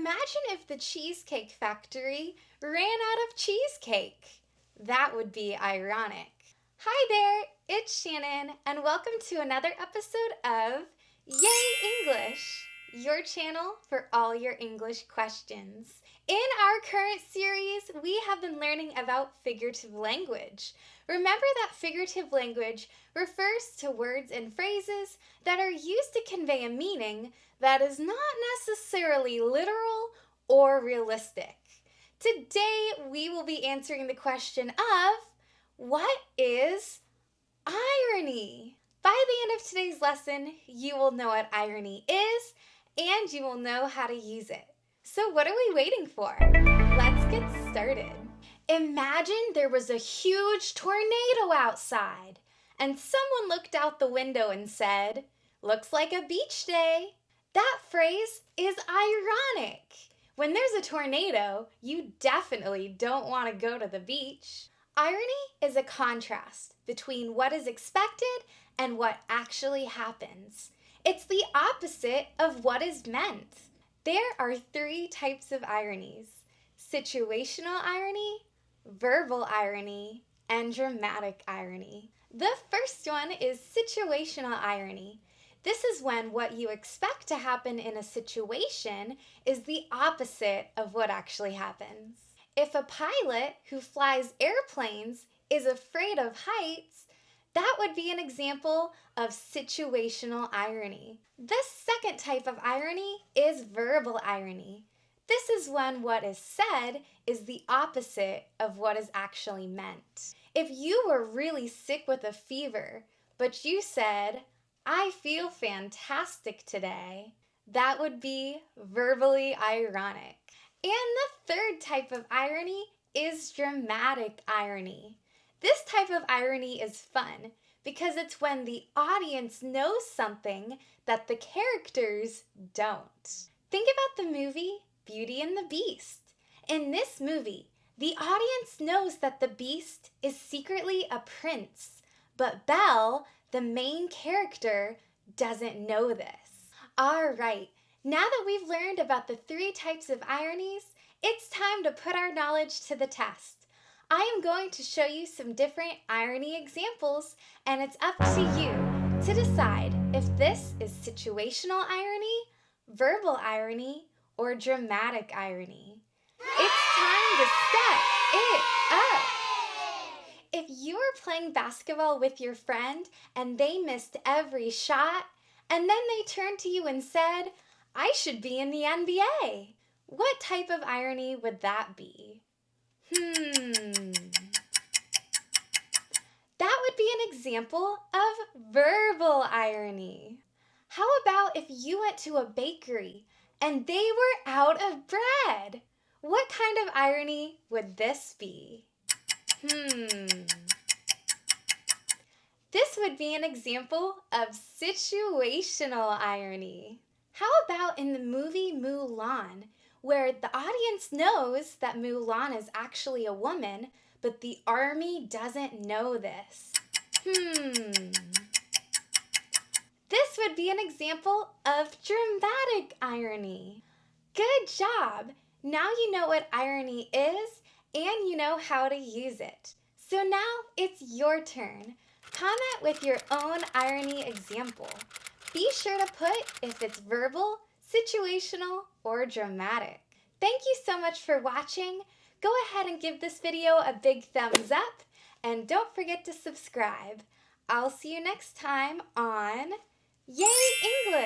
Imagine if the Cheesecake Factory ran out of cheesecake. That would be ironic. Hi there, it's Shannon, and welcome to another episode of Yay English, your channel for all your English questions. In our current series, we have been learning about figurative language. Remember that figurative language refers to words and phrases that are used to convey a meaning that is not necessarily literal or realistic. Today, we will be answering the question of, what is irony? By the end of today's lesson, you will know what irony is and you will know how to use it. So what are we waiting for? Let's get started. Imagine there was a huge tornado outside and someone looked out the window and said, "Looks like a beach day." That phrase is ironic. When there's a tornado, you definitely don't want to go to the beach. Irony is a contrast between what is expected and what actually happens. It's the opposite of what is meant. There are three types of ironies: situational irony, verbal irony, and dramatic irony. The first one is situational irony. This is when what you expect to happen in a situation is the opposite of what actually happens. If a pilot who flies airplanes is afraid of heights, that would be an example of situational irony. The second type of irony is verbal irony. This is when what is said is the opposite of what is actually meant. If you were really sick with a fever, but you said, "I feel fantastic today," that would be verbally ironic. And the third type of irony is dramatic irony. This type of irony is fun because it's when the audience knows something that the characters don't. Think about the movie Beauty and the Beast. In this movie, the audience knows that the Beast is secretly a prince, but Belle, the main character, doesn't know this. All right, now that we've learned about the three types of ironies, it's time to put our knowledge to the test. I am going to show you some different irony examples, and it's up to you to decide if this is situational irony, verbal irony, or dramatic irony. It's time to step it up. If you were playing basketball with your friend and they missed every shot, and then they turned to you and said, "I should be in the NBA," what type of irony would that be? That would be an example of verbal irony. How about if you went to a bakery and they were out of bread? What kind of irony would this be? This would be an example of situational irony. How about in the movie Mulan, where the audience knows that Mulan is actually a woman, but the army doesn't know this? This would be an example of dramatic irony. Good job! Now you know what irony is, and you know how to use it. So now it's your turn. Comment with your own irony example. Be sure to put if it's verbal, situational, or dramatic. Thank you so much for watching. Go ahead and give this video a big thumbs up, and don't forget to subscribe. I'll see you next time on Yay English!